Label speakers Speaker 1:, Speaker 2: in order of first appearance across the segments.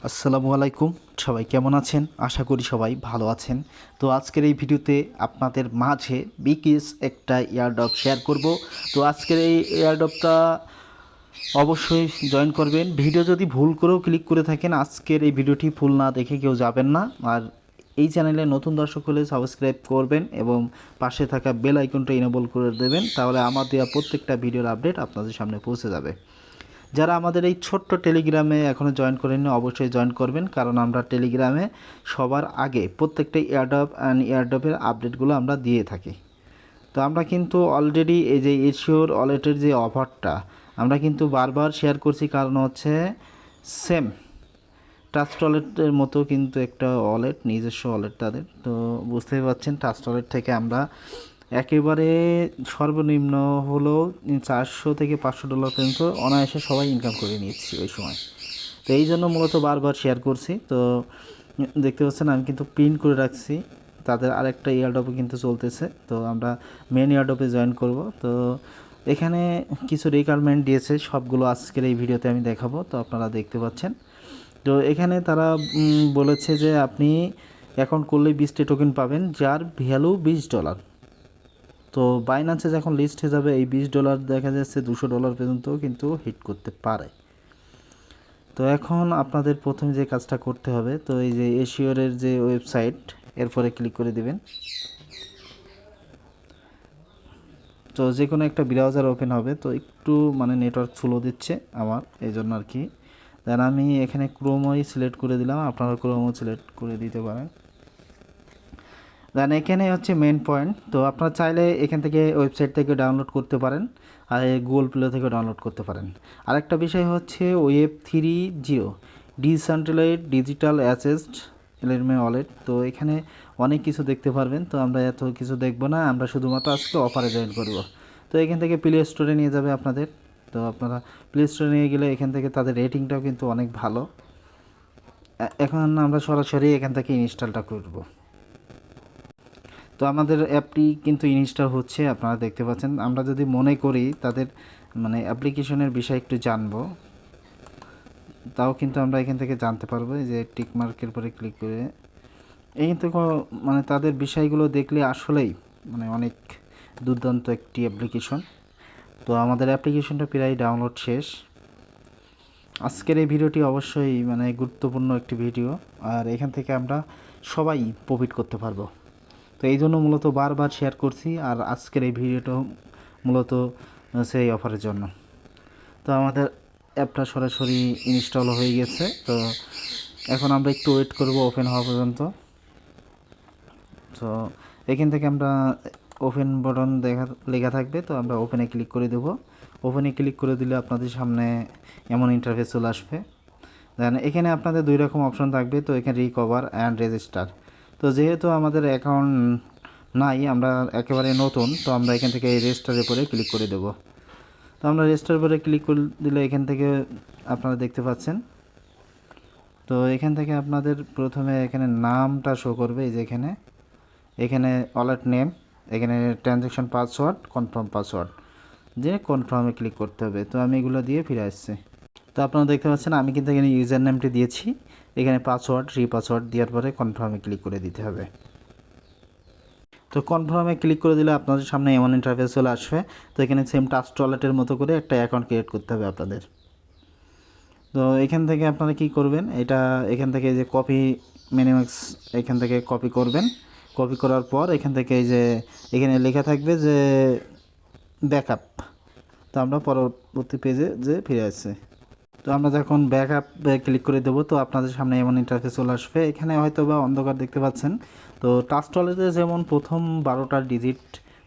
Speaker 1: আসসালামু আলাইকুম, সবাই কেমন আছেন? আশা করি সবাই ভালো আছেন। তো আজকের এই ভিডিওতে আপনাদের মাঝে বিগেস্ট একটা এয়ারড্রপ শেয়ার করব। তো আজকের এই এয়ারড্রপটা অবশ্যই জয়েন করবেন। ভিডিও যদি ভুল করেও ক্লিক করে থাকেন, আজকের এই ভিডিওটি ফুল না দেখে কেউ যাবেন না। আর এই চ্যানেলে নতুন দর্শক হলে সাবস্ক্রাইব করবেন এবং পাশে থাকা বেল আইকনটা ইনেবল করে দেবেন, তাহলে আমার দেওয়া প্রত্যেকটা ভিডিওর আপডেট আপনাদের সামনে পৌঁছে যাবে। যারা আমাদের এই ছোট্ট টেলিগ্রামে এখনও জয়েন করেননি, অবশ্যই জয়েন করবেন, কারণ আমরা টেলিগ্রামে সবার আগে প্রত্যেকটা এয়ারড্রপের আপডেটগুলো আমরা দিয়ে থাকি। তো আমরা কিন্তু অলরেডি এই যে এশিওর ওয়ালেটের যে অফারটা আমরা কিন্তু বারবার শেয়ার করছি, কারণ হচ্ছে সেম ট্রাস্ট ওয়ালেটের মতো কিন্তু একটা ওয়ালেট, নিজস্ব ওয়ালেট তাদের। তো বুঝতেই পারছেন, ট্রাস্ট ওয়ালেট থেকে আমরা একেবারে সর্বনিম্ন হলো $400 থেকে $500 পর্যন্ত অনায়াসে সবাই ইনকাম করে নিয়েছি ওই সময়। তো এই জন্য মূলত বারবার শেয়ার করছি। তো দেখতে পাচ্ছেন আমি কিন্তু প্রিন্ট করে রাখছি, তাদের আরেকটা এয়ারড্রপে কিন্তু চলতেছে। তো আমরা মেন এয়ারড্রপে জয়েন করব। তো এখানে কিছু রিকোয়ারমেন্ট দিয়েছে, সবগুলো আজকের এই ভিডিওতে আমি দেখাবো। তো আপনারা দেখতে পাচ্ছেন। তো এখানে তারা বলেছে যে আপনি অ্যাকাউন্ট করলে 20টি টোকেন পাবেন, যার ভ্যালু $20। তো বাইন্যান্সে যখন লিস্ট হয়ে যাবে এই $20 দেখা যাচ্ছে $200 পর্যন্তও কিন্তু হিট করতে পারে। তো এখন আপনাদের প্রথমে যে কাজটা করতে হবে, তো এই যে এশিওরের যে ওয়েবসাইট, এরপরে ক্লিক করে দিবেন। তো যে কোনো একটা ব্রাউজার ওপেন হবে। তো একটু নেটওয়ার্ক স্লো দিচ্ছে আমার, এই জন্য আর কি। দেন আমি এখানে ক্রোমই সিলেক্ট করে দিলাম, আপনারা ক্রোমও সিলেক্ট করে দিতে পারেন। দেন এখানে হচ্ছে মেন পয়েন্ট। তো আপনারা চাইলে এখান থেকে ওয়েবসাইট থেকে ডাউনলোড করতে পারেন, আর গুগল প্লে থেকে ডাউনলোড করতে পারেন। আরেকটা বিষয় হচ্ছে Web3 decentralised digital asset element wallet. তো এখানে অনেক কিছু দেখতে পারবেন। তো আমরা এত কিছু দেখব না, আমরা শুধুমাত্র আজকে অফারে জয়েন করব। তো এখান থেকে প্লে স্টোরে নিয়ে যাবে আপনাদের। তো আপনারা প্লে স্টোরে নিয়ে গেলে এখান থেকে তাদের রেটিংটাও কিন্তু অনেক ভালো। এখন আমরা সরাসরি এখান থেকে ইনস্টলটা করব। তো আমাদের অ্যাপটি কিন্তু ইনস্টল হচ্ছে, আপনারা দেখতে পাচ্ছেন। আমরা যদি মনে করি তাদের অ্যাপ্লিকেশনের বিষয়ে একটু জানবো, তাও কিন্তু আমরা এখান থেকে জানতে পারবো। এই যে টিক মার্কের পরে ক্লিক করে এখান থেকে তাদের বিষয়গুলো দেখলে আসলেই অনেক দুর্দান্ত একটি অ্যাপ্লিকেশন। তো আমাদের অ্যাপ্লিকেশনটা প্রায় ডাউনলোড শেষ। আজকের এই ভিডিওটি অবশ্যই গুরুত্বপূর্ণ একটি ভিডিও, আর এখান থেকে আমরা সবাই প্রফিট করতে পারবো। তো এই জন্য মূলত বারবার শেয়ার করছি, আর আজকের এই ভিডিওটাও মূলত সেই অফারের জন্য। তো আমাদের অ্যাপটা সরাসরি ইনস্টল হয়ে গেছে। তো এখন আমরা একটু ওয়েট করব ওপেন হওয়া পর্যন্ত। তো এখান থেকে আমরা ওপেন বাটন লেখা থাকবে, তো আমরা ওপেনে ক্লিক করে দেব। ওপেনে ক্লিক করে দিলে আপনাদের সামনে এমন ইন্টারফেস চলে আসবে। দেন এখানে আপনাদের দুই রকম অপশন থাকবে। তো এখানে রিকভার অ্যান্ড রেজিস্টার। তো যেহেতু আমাদের অ্যাকাউন্ট নাই, আমরা একেবারে নতুন, তো আমরা এখান থেকে রেজিস্টারের উপরে ক্লিক করে দেব। তো আমরা রেজিস্টারের উপরে ক্লিক করে দিলে এখান থেকে আপনারা দেখতে পাচ্ছেন। তো এখান থেকে আপনাদের প্রথমে এখানে নামটা শো করবে, এই যে এখানে ওয়ালেট নেম, এখানে ট্রানজ্যাকশন পাসওয়ার্ড, কনফার্ম পাসওয়ার্ড, যে কনফার্মে ক্লিক করতে হবে। তো আমি এগুলো দিয়ে ফিরে আসছি। তো আপনারা দেখতে পাচ্ছেন আমি কিন্তু এখানে ইউজার নেমটি দিয়েছি, এখানে পাসওয়ার্ড পাসওয়ার্ড দেওয়ার পরে কনফার্মে ক্লিক করে দিতে হবে। তো কনফার্মে ক্লিক করে দিলে আপনাদের সামনে এমন ইন্টারফেস চলে আসবে। তো এখানে সেম ট্রাস্ট ওয়ালেটের মতো করে একটা অ্যাকাউন্ট ক্রিয়েট করতে হবে আপনাদের। তো এখান থেকে আপনারা কি করবেন, এখান থেকে যে কপি মিনিমাক্স, এখান থেকে কপি করবেন। কপি করার পর এখান থেকে এই যে এখানে লেখা থাকবে যে ব্যাকআপ। তো আমরা পরবর্তী পেজে যে ফিরে আসছে। তো আমরা যখন ব্যাকআপ ক্লিক করে দেবো, তো আপনাদের সামনে এমন ইন্টারফেস চলে আসবে। এখানে হয়তো বা অন্ধকার দেখতে পাচ্ছেন। তো ট্রাস্ট ওয়ালেটে যেমন প্রথম 12টা ডিজিট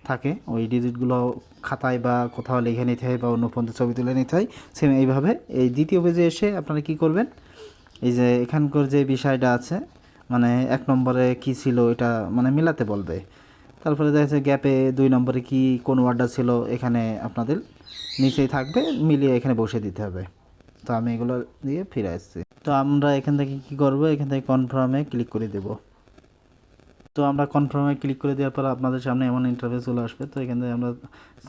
Speaker 1: থাকে, ওই ডিজিটগুলো খাতায় বা কোথাও লিখে নিতে হয় বা অন্য ফোনতে ছবি তুলে নিতে হয়। সেম এইভাবে এই দ্বিতীয় পেজে এসে আপনারা কি করবেন, এই যে এখানকার যে বিষয়টা আছে, 1 নম্বরে কি ছিল এটা মিলাতে বলবে। তারপরে দেখা যাচ্ছে গ্যাপে 2 নম্বরে কি কোন ওয়ার্ডটা ছিল, এখানে আপনাদের নিচেই থাকবে, মিলিয়ে এখানে বসে দিতে হবে। তো আমি এগুলো দিয়ে ফিরে আসছি। তো আমরা এখান থেকে কি করব, এখান থেকে কনফার্মে ক্লিক করে দেব। তো আমরা কনফার্মে ক্লিক করে দেওয়ার পর আপনাদের সামনে এমন ইন্টারফেস চলে আসবে। তো এখান থেকে আমরা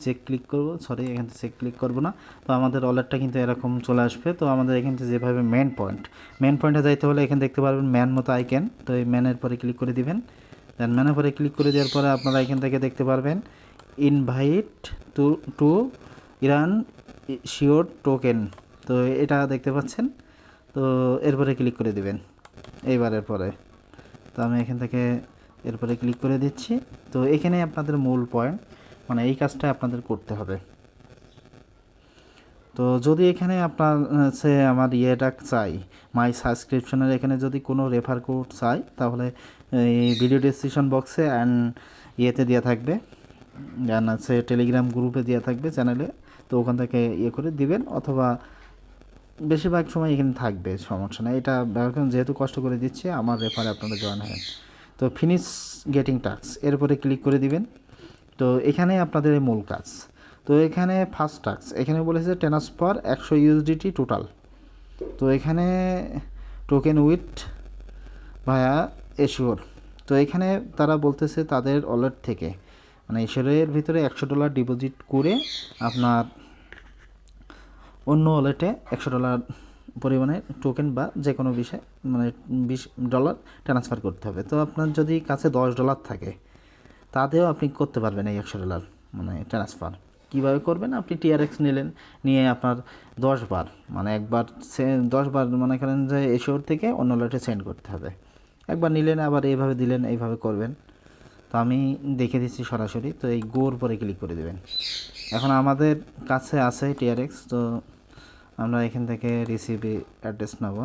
Speaker 1: চেক ক্লিক করব, সরি এখান থেকে চেক ক্লিক করব না। তো আমাদের ওয়ালেটটা কিন্তু এরকম চলে আসবে। তো আমাদের এখান থেকে যেভাবে মেন পয়েন্টে যাইতে হলে এখানে দেখতে পারবেন ম্যান মতো আইকন। তো এই ম্যানের পরে ক্লিক করে দিবেন। দেন ম্যানের পরে ক্লিক করে দেওয়ার পরে আপনারা এখান থেকে দেখতে পারবেন invite to Iran sure token. তো এটা দেখতে পাচ্ছেন। তো এরপরে ক্লিক করে দিবেন এইবারের পরে। তো আমি এখান থেকে এরপরে ক্লিক করে দিচ্ছি। তো এখানে আপনাদের মূল পয়েন্ট, মানে এই কাজটা আপনাদের করতে হবে। তো যদি এখানে আপনার আমার ইয়েটা চাই, মাই সাবস্ক্রিপশনের এখানে যদি কোনো রেফার কোড চাই, তাহলে এই ভিডিও ডেসক্রিপশন বক্সে অ্যান্ড ইয়েতে দেওয়া থাকবে, জান আছে টেলিগ্রাম গ্রুপে দেওয়া থাকবে চ্যানেলে। তো ওখান থেকে ইয়ে করে দিবেন, অথবা বেশিরভাগ সময় এখানে থাকবে, সমস্যা নেই। এটা এখন যেহেতু কষ্ট করে দিচ্ছে, আমার রেফারে আপনারা জয়েন হবেন। তো ফিনিশ গেটিং টাস্ক এরপরে ক্লিক করে দিবেন। তো এখানে আপনাদের মূল কাজ। তো এখানে ফার্স্ট টাস্ক এখানে বলেছে ট্রান্সফার 100 ইউএসডিটি টোটাল। তো এখানে টোকেন উইথ ভায়া এশিওর। তো এখানে তারা বলতেছে তাদের ওয়ালেট থেকে, মানে এশিওরের ভিতরে $100 ডিপোজিট করে আপনার অন্য ওয়ালেটে $100 পরিমাণে টোকেন বা যে কোনো বিষয়, মানে $20 ট্রান্সফার করতে হবে। তো আপনার যদি কাছে $10 থাকে, তাতেও আপনি করতে পারবেন এই $100 মানে ট্রান্সফার। কীভাবে করবেন? আপনি টিআরএক্স নিলেন, নিয়ে আপনার 10 বার, মানে একবার 10 বার মনে করেন যে এশিওর থেকে অন্য ওয়ালেটে সেন্ড করতে হবে। একবার নিলেন, আবার এইভাবে দিলেন, এইভাবে করবেন। তো আমি দেখে দিচ্ছি সরাসরি। তো এই গোর পরে ক্লিক করে দেবেন। এখন আমাদের কাছে আছে টিআরএক্স। তো আমরা এখান থেকে রিসিভ অ্যাড্রেস নেব।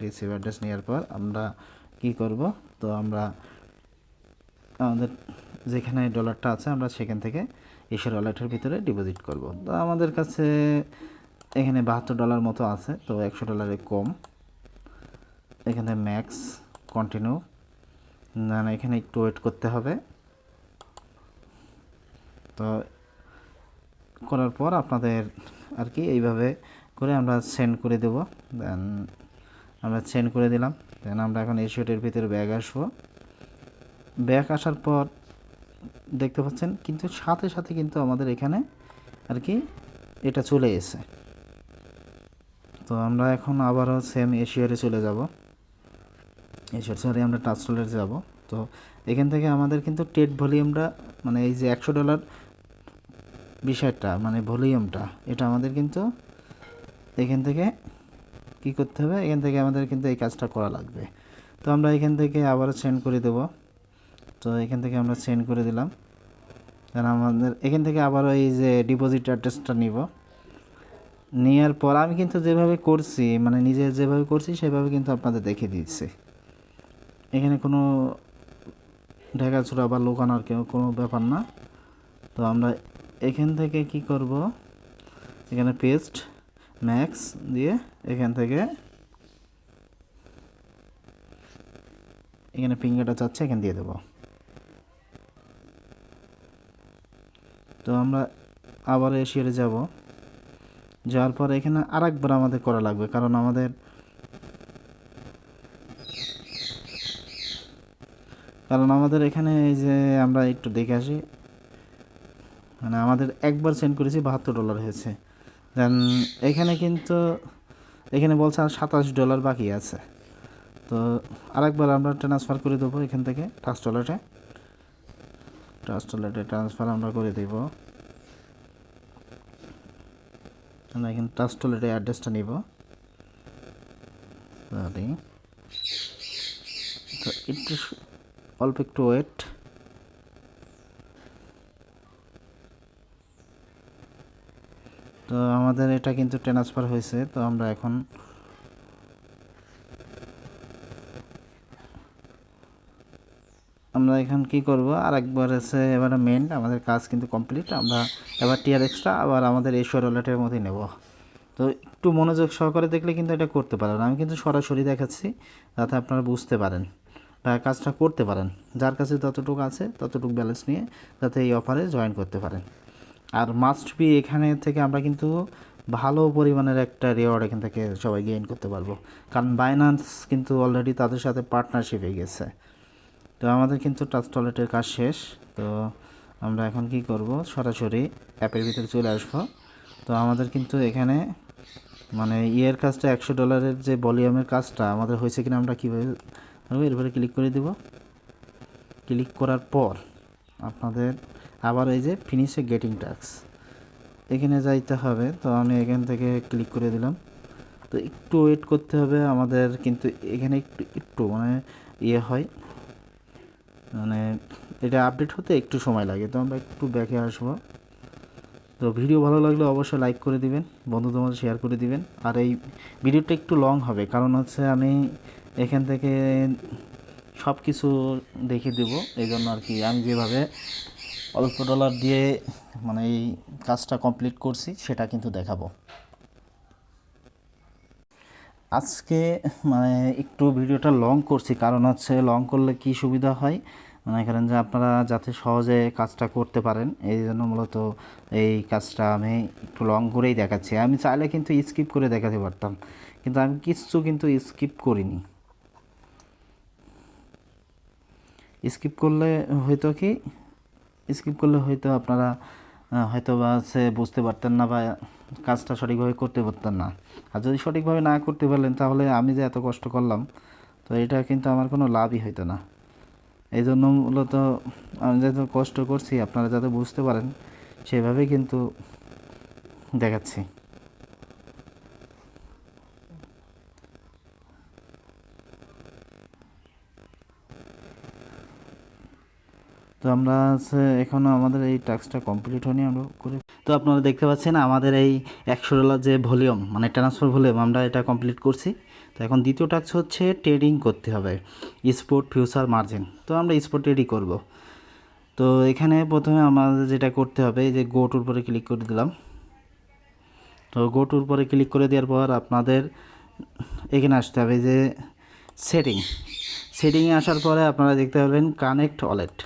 Speaker 1: রিসিভ অ্যাড্রেস নেওয়ার পর আমরা কি করব? তো আমরা আমাদের যেখানে ডলারটা আছে আমরা সেখান থেকে এশিওর ওয়ালেটের ভিতরে ডিপোজিট করব। তো আমাদের কাছে এখানে $72 মতো আছে। তো $100 কম। এখানে ম্যাক্স কন্টিনিউ, না এখানে একটু ওয়েট করতে হবে। তো করার পর আপনাদের আর কি এইভাবে করে আমরা সেন্ড করে দেব। দেন আমরা সেন্ড করে দিলাম। দেন আমরা এখন এশিওরের ভিতরে ব্যাগ আসবো। ব্যাগ আসার পর দেখতে পাচ্ছেন কিন্তু সাথে সাথে কিন্তু আমাদের এখানে আর কি এটা চলে এসেছে। তো আমরা এখন আবারও সেম এশিওরে চলে যাব। এশিওর সরি আমরা ট্রাস্টলেটে যাব। তো এখান থেকে আমাদের কিন্তু টেট ভলিউমটা, মানে এই যে $100 বিষয়টা, মানে ভলিউমটা, এটা আমাদের কিন্তু এখান থেকে কি করতে হবে? এখান থেকে আমাদের কিন্তু এই কাজটা করা লাগবে। তো আমরা এখান থেকে আবারও সেন্ড করে দেব। তো এখান থেকে আমরা সেন্ড করে দিলাম। কারণ আমাদের এখান থেকে আবারও এই যে ডিপোজিট অ্যাড্রেসটা নিব। নেওয়ার পর আমি কিন্তু যেভাবে করছি, মানে নিজে যেভাবে করছি সেভাবে কিন্তু আপনাদের দেখে দিচ্ছি। এখানে কোনো ঢেকাছোড়া বা লুকানোর কোনো ব্যাপার না। তো আমরা এখান থেকে কি করব? এখানে পেস্ট ম্যাক্স দিয়ে এখান থেকে এখানে ফিঙ্গারটা চাচ্ছে, এখানে দিয়ে দেব। তো আমরা আবার এশিয়ারে যাব। যাওয়ার পর এখানে আরেকবার আমাদের করা লাগবে, কারণ আমাদের এখানে এই যে আমরা একটু দেখে আসি, মানে আমাদের একবার সেন্ড করেছি $72 হয়েছে। দেন এখানে কিন্তু এখানে বলছে আর $27 বাকি আছে। তো আরেকবার আমরা ট্রান্সফার করে দেবো এখান থেকে ট্রাস্টলেটে ট্রান্সফার আমরা করে দেব। আমরা এখানে ট্রাস্টলেটে অ্যাড্রেসটা নিব। তো একটু অল্প একটু ওয়েট। তো আমাদের এটা কিন্তু ট্রান্সফার হয়েছে। তো আমরা এখন কি করব? আরেকবার আছে, এবার মেন আমাদের কাজ কিন্তু কমপ্লিট। আমরা এবার টিআরএক্সটা আবার আমাদের এশিওর ওয়ালেটের মধ্যে নেব। তো একটু মনোযোগ সহকারে দেখলে কিন্তু এটা করতে পারেন। আমি কিন্তু সরাসরি দেখাচ্ছি যাতে আপনারা বুঝতে পারেন বা কাজটা করতে পারেন। যার কাছে যতটুকু আছে ততটুকু ব্যালেন্স নিয়ে যাতে এই অফারে জয়েন করতে পারেন। আর মাস্ট বি এখানে থেকে আমরা কিন্তু ভালো পরিমাণের একটা রিওয়ার্ড এখান থেকে সবাই গেইন করতে পারবো, কারণ বাইন্যান্স কিন্তু অলরেডি তাদের সাথে পার্টনারশিপ হয়ে গেছে। তো আমাদের কিন্তু ট্রাস্ট ওয়ালেটের কাজ শেষ। তো আমরা এখন কি করব, সরাসরি অ্যাপের ভিতরে চলে আসব। তো আমাদের কিন্তু এখানে মানে ইয়ের কাজটা $100 যে ভলিউমের কাজটা আমাদের হয়েছে কিনা আমরা কীভাবে এরপরে ক্লিক করে দেব। ক্লিক করার পর আপনাদের আবার এই যে ফিনিশে গেটিং টাস্ক এখানে যাইতে হবে। তো আমি এখান থেকে ক্লিক করে দিলাম। তো একটু ওয়েট করতে হবে আমাদের, কিন্তু এখানে একটু মানে ইয়ে হয়, মানে এটা আপডেট হতে একটু সময় লাগে। তো আমরা একটু ব্যাকে আসবো। তো ভিডিও ভালো লাগলে অবশ্যই লাইক করে দিবেন, বন্ধুদের মধ্যে শেয়ার করে দিবেন। আর এই ভিডিওটা একটু লং হবে, কারণ হচ্ছে আমি এখান থেকে সব কিছু দেখিয়ে দেবো, এই জন্য আর কি। আমি যেভাবে অল্প ডলার দিয়ে মানে এই কাজটা কমপ্লিট করছি সেটা কিন্তু দেখাবো আজকে। মানে একটু ভিডিওটা লং করছি, কারণ হচ্ছে লং করলে কি সুবিধা হয়, মনে করেন যে আপনারা যাতে সহজে কাজটা করতে পারেন, এই জন্য মূলত এই কাজটা আমি একটু লং করেই দেখাচ্ছি। আমি চাইলে কিন্তু স্কিপ করে দেখাতে পারতাম, কিন্তু আমি কিন্তু স্কিপ করিনি। স্কিপ করলে হয়তো কি, স্কিপ করলে হয়তো আপনারা হয়তো বা সে বুঝতে পারতেন না বা কাজটা সঠিকভাবে করতে পারতেন না। আর যদি সঠিকভাবে না করতে পারলেন তাহলে আমি যে এত কষ্ট করলাম, তো এটা কিন্তু আমার কোনো লাভই হইতো না। এই জন্য মূলত আমি যত কষ্ট করছি আপনারা যাতে বুঝতে পারেন সেভাবেই কিন্তু দেখাচ্ছি। তো আমরা এখনও আমাদের এই টাস্কটা কমপ্লিট হয়নি, আমরা করে। তো আপনারা দেখতে পাচ্ছেন আমাদের এই $100 যে ভলিউম মানে ট্রান্সফার ভলিউম আমরা এটা কমপ্লিট করছি। তো এখন দ্বিতীয় টাস্ক হচ্ছে ট্রেডিং করতে হবে, স্পট ফিউচার মার্জিন। তো আমরা স্পট ট্রেডিং করব। তো এখানে প্রথমে আমাদের যেটা করতে হবে, এই যে গো টুর উপরে ক্লিক করে দিলাম। তো গো টুর উপরে ক্লিক করে দেওয়ার পর আপনাদের এখানে আসতে হবে, যে সেটিংয়ে আসার পরে আপনারা দেখতে পাবেন কানেক্ট ওয়ালেট।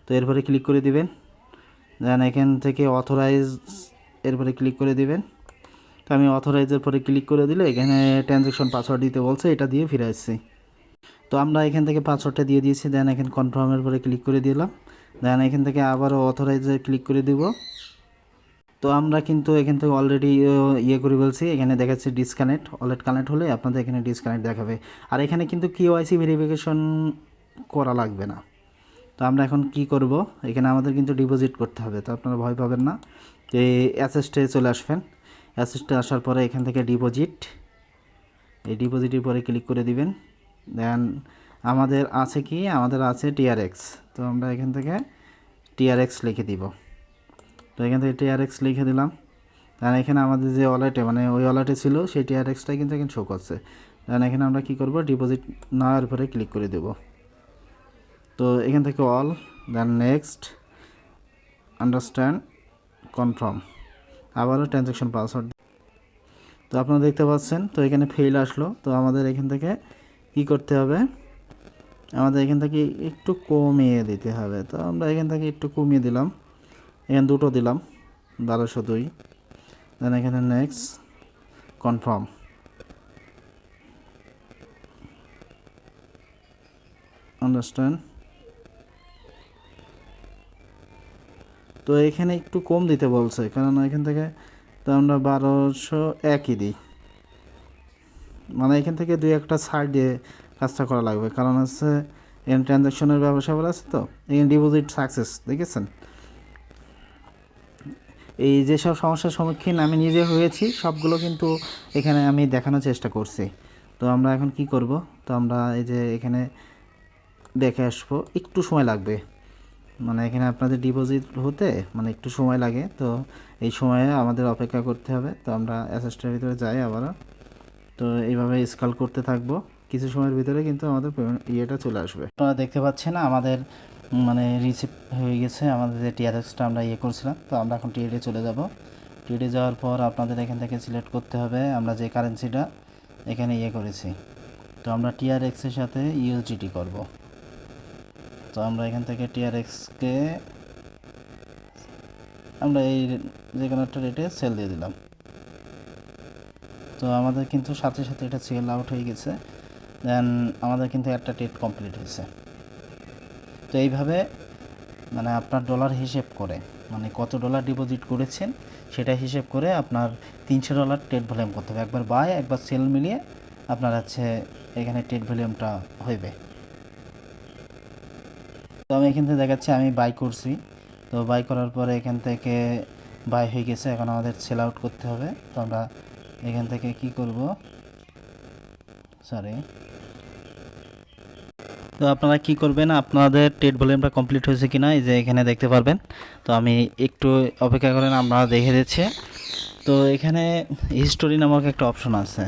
Speaker 1: তো এরপরে ক্লিক করে দিবেন। দেন এখান থেকে অথরাইজ এরপরে ক্লিক করে দিবেন। তো আমি অথরাইজের পরে ক্লিক করে দিলে এখানে ট্রানজ্যাকশন পাসওয়ার্ড দিতে বলছে, এটা দিয়ে ফিরে আসছি। তো আমরা এখান থেকে পাসওয়ার্ডটা দিয়ে দিয়েছি। দেন এখানে কনফার্মের পরে ক্লিক করে দিলাম। দেন এখান থেকে আবারও অথরাইজে ক্লিক করে দিব। তো আমরা কিন্তু এখান থেকে অলরেডি ইয়ে করে বলছি, এখানে দেখাচ্ছে ডিসকানেক্ট। ওয়ালেট কানেক্ট হলে আপনাদের এখানে ডিসকানেক্ট দেখাবে। আর এখানে কিন্তু কেওয়াইসি ভেরিফিকেশন করা লাগবে না। তো আমরা এখন কি করব, এখানে আমাদের কিন্তু ডিপোজিট করতে হবে। তো আপনারা ভয় পাবেন না, এই অ্যাসেস্টে চলে আসবেন। অ্যাসেস্টে আসার পরে এখান থেকে ডিপোজিট, এই ডিপোজিটের পরে ক্লিক করে দিবেন। দেন আমাদের আছে কি, আমাদের আছে টিআরএক্স। তো আমরা এখান থেকে টিআরএক্স লিখে দিব। তো এখান থেকে টিআরএক্স লিখে দিলাম। কারণ এখানে আমাদের যে ওয়ালেটে মানে ওই ওয়ালেটে ছিল সেই টিআরএক্সটাই কিন্তু এখানে শো করছে। কারণ এখানে আমরা কি করব, ডিপোজিট নেওয়ার পরে ক্লিক করে দেব। তো এখান থেকে all, then next, understand, confirm, আবারও ট্রানজ্যাকশন পাসওয়ার্ড। তো আপনারা দেখতে পাচ্ছেন তো এখানে ফেল আসলো। তো আমাদের এখান থেকে কি করতে হবে, আমাদের এখান থেকে একটু কমিয়ে দিতে হবে। তো আমরা এখান থেকে একটু কমিয়ে দিলাম, এখানে দুটো দিলাম 1202। দেন এখানে নেক্সট, কনফার্ম, আন্ডারস্ট্যান্ড। তো এখানে একটু কম দিতে বলছে, কারণ এখান থেকে তো আমরা 1201ই দিই, মানে এখান থেকে দুই একটা ছাড় দিয়ে কাজটা করা লাগবে। কারণ হচ্ছে এখানে ট্রানজ্যাকশনের ব্যবসা বলা আছে। তো এখানে ডিপোজিট সাকসেস দেখেছেন। এই যেসব সমস্যার সম্মুখীন আমি নিজে হয়েছি সবগুলো কিন্তু এখানে আমি দেখানোর চেষ্টা করছি। তো আমরা এখন কি করব, তো আমরা এই যে এখানে দেখে আসবো, একটু সময় লাগবে, মানে এখানে আপনাদের ডিপোজিট হতে মানে একটু সময় লাগে। তো এই সময়ে আমাদের অপেক্ষা করতে হবে। তো আমরা অ্যাসেস্টের ভিতরে যাই আবারও। তো এইভাবে স্ক্রল করতে থাকবো, কিছু সময়ের ভিতরে কিন্তু আমাদের ইয়েটা চলে আসবে। আপনারা দেখতে পাচ্ছেন আমাদের মানে রিসিভ হয়ে গেছে আমাদের যে টিআরএক্সটা আমরা ইয়ে করছিলাম। তো আমরা এখন টিএডে চলে যাব। টিএডে যাওয়ার পর আপনাদের এখান থেকে সিলেক্ট করতে হবে আমরা যে কারেন্সিটা এখানে ইয়ে করেছি। তো আমরা টিআরএক্সের সাথে ইউএসডিটি করব। তো আমরা এখান থেকে টিআরএক্সকে আমরা এই যে কোনো একটা রেটে সেল দিয়ে দিলাম। তো আমাদের কিন্তু সাথে সাথে এটা সেল আউট হয়ে গেছে। দেন আমাদের কিন্তু একটা ট্রেড কমপ্লিট হয়েছে। তো এইভাবে মানে আপনার ডলার হিসেব করে, মানে কত ডলার ডিপোজিট করেছেন সেটা হিসেব করে আপনার $300 ট্রেড ভলিউম করতে হবে। একবার বাই একবার সেল মিলিয়ে আপনার হচ্ছে এখানে ট্রেড ভলিউমটা হইবে। তো আমি এখান থেকে দেখাচ্ছি আমি বাই করছি। তো বাই করার পরে এখান থেকে বাই হয়ে গেছে, এখন আমাদের সেল আউট করতে হবে। তো আমরা এখান থেকে কি করব, সরি, তো আপনারা কি করবেন, আপনাদের ট্রেড ভলিউমটা কমপ্লিট হয়েছে কিনা এই যে এখানে দেখতে পারবেন। তো আমি একটু অপেক্ষা করেন, আমরা দেখে দিচ্ছি। তো এখানে হিস্টোরি নামক একটা অপশন আছে।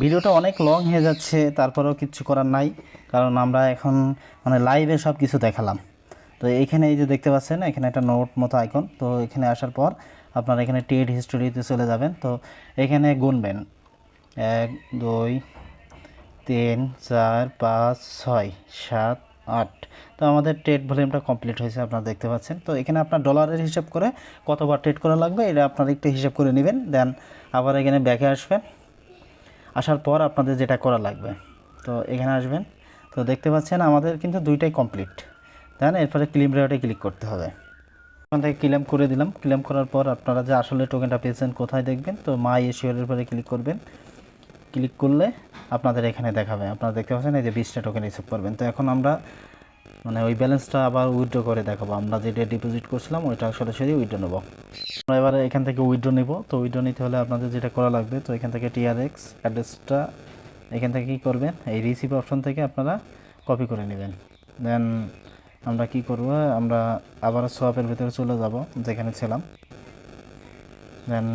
Speaker 1: ভিডিওটা অনেক লং হয়ে যাচ্ছে, তারপরেও কিচ্ছু করার নাই, কারণ আমরা এখন মানে লাইভে সব কিছু দেখালাম। তো এইখানে এই যে দেখতে পাচ্ছেন এখানে একটা নোট মতো আইকন। তো এখানে আসার পর আপনারা এখানে ট্রেড হিস্টোরিতে চলে যাবেন। তো এখানে গুনবেন 1 2 3 4 5 6 7 8। তো আমাদের ট্রেড ভলিউমটা কমপ্লিট হয়েছে, আপনারা দেখতে পাচ্ছেন। তো এখানে আপনার ডলারের হিসাব করে কতবার ট্রেড করা লাগবে এটা আপনারা একটু হিসাব করে নেবেন। দেন আবার এখানে ব্যাকে আসবেন, আসার পর আপনাদের যেটা করা লাগবে তো এখানে আসবেন। তো দেখতে পাচ্ছেন আমাদের কিন্তু দুইটাই কমপ্লিট। দেন এরপরে ক্লেম রেওয়ার্ডে ক্লিক করতে হবে। ওখান থেকে ক্লেম করে দিলাম। ক্লেম করার পর আপনারা যে আসলে টোকেনটা পেয়েছেন কোথায় দেখবেন, তো মাই ইস্যুয়ারের উপরে ক্লিক করবেন। ক্লিক করলে আপনাদের এখানে দেখাবে, আপনারা দেখতে পাচ্ছেন এই যে 20টা টোকেন রিসিভ করবেন। তো এখন আমরা মানে ওই ব্যালেন্সটা আবার উইথড্র করে দেখাবো, আমরা যেটা ডিপোজিট করছিলাম ওইটা সরাসরি উইথড্র নেব। আমরা এবারে এখান থেকে উইথড্র নেব। তো উইথড্র নিতে হলে আপনাদের যেটা করা লাগবে, তো এখান থেকে TRX অ্যাড্রেসটা এখান থেকে কী করবেন, এই রিসিভ অপশন থেকে আপনারা কপি করে নেবেন। দেন আমরা কি করব, আমরা আবার সোয়াপের ভিতরে চলে যাব যেখানে ছিলাম। দেন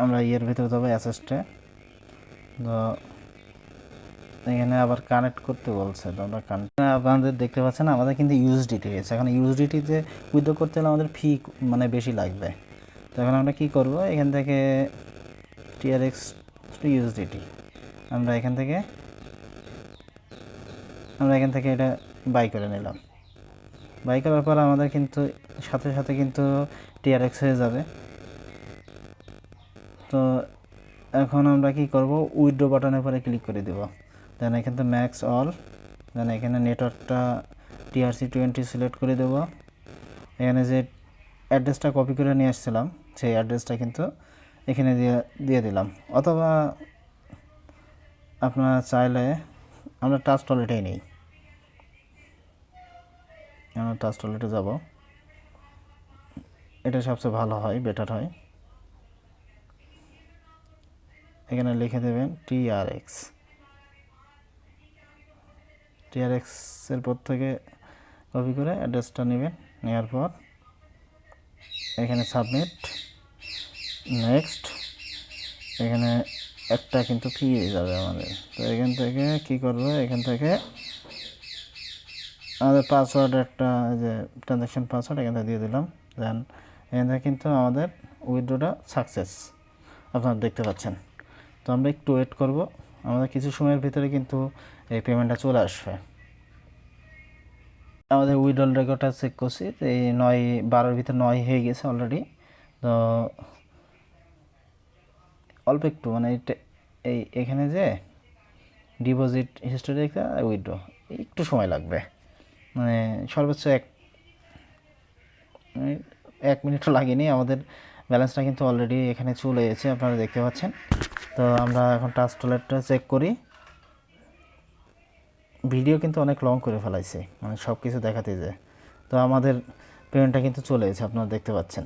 Speaker 1: আমরা ইয়ের ভিতরে যাবো অ্যাসেস্টে। তো এখানে আবার কানেক্ট করতে বলছে, তো আমরা কানেক্ট, আপনাদের দেখতে পাচ্ছেন আমাদের কিন্তু ইউএসডিটি রয়েছে। এখন ইউএসডিটিতে উইথড্র করতে হলে আমাদের ফি মানে বেশি লাগবে। তো এখন আমরা কি করব, এখান থেকে TRX টু ইউএসডিটি আমরা এখান থেকে এটা বাই করে নিলাম। বাই করার পর আমাদের কিন্তু সাথে সাথে কিন্তু TRX হয়ে যাবে। তো এখন আমরা কি করব, উইথড্র বাটনের পরে ক্লিক করে দেব। দেন এখান থেকে ম্যাক্স অল, দেন এখানে নেটওয়ার্কটা TRC20 সিলেক্ট করে দেব। এখানে যে অ্যাড্রেসটা কপি করে নিয়ে আসছিলাম সেই অ্যাড্রেসটা কিন্তু এখানে দিয়ে দিলাম। অথবা আপনারা চাইলে আমরা টাচ টয়লেটেই নেই, আমরা টাচ টয়লেটে যাব, এটা সবচেয়ে ভালো হয়, বেটার হয়। এখানে লিখে দেবেন TRX এর পর থেকে কপি করে অ্যাড্রেসটা নেবেন। নেওয়ার পর এখানে সাবমিট, নেক্সট, এখানে একটা কিন্তু ফি যাবে আমাদের। তো এখান থেকে কি করব, এখান থেকে আমাদের পাসওয়ার্ড একটা যে ট্রানজ্যাকশন পাসওয়ার্ড এখান থেকে দিয়ে দিলাম। দেন এখান থেকে কিন্তু আমাদের উইথড্রটা সাকসেস আপনারা দেখতে পাচ্ছেন। তো আমরা একটু ওয়েট করব, আমাদের কিছু সময়ের ভিতরে কিন্তু এই পেমেন্টটা চলে আসবে। আমাদের উইথড্রল রেকর্ডটা চেক করছি, তো এই 9-12 ভিতরে 9 হয়ে গেছে অলরেডি। তো অল্প একটু মানে এই এখানে যে ডিপোজিট হিস্টোরি একটা উইথড্র একটু সময় লাগবে, মানে সর্বোচ্চ 1 মিনিটও লাগেনি। আমাদের ব্যালেন্সটা কিন্তু অলরেডি এখানে চলে এসেছে, আপনারা দেখতে পাচ্ছেন। তো আমরা এখন টাচ টয়লেটটা চেক করি। ভিডিও কিন্তু অনেক লং করে ফেলাইছে, মানে সব কিছু দেখাতে যায়। তো আমাদের পেমেন্টটা কিন্তু চলে এসেছে, আপনারা দেখতে পাচ্ছেন।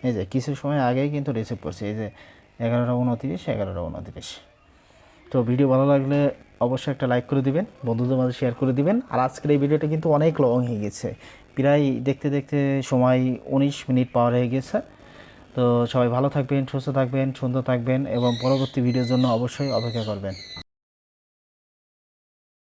Speaker 1: এই যে কিছু সময় আগেই কিন্তু রিসিভ করছে, এই যে 11:29। তো ভিডিও ভালো লাগলে অবশ্যই একটা লাইক করে দিবেন, বন্ধুদের মাঝে শেয়ার করে দিবেন। আর আজকের এই ভিডিওটা কিন্তু অনেক লং হয়ে গেছে, প্রায় দেখতে দেখতে সময় 19 মিনিট পার হয়ে গেছে। তো সবাই ভালো থাকবেন, সুস্থ থাকবেন, সুন্দর থাকবেন এবং পরবর্তী ভিডিওর জন্য অবশ্যই অপেক্ষা করবেন।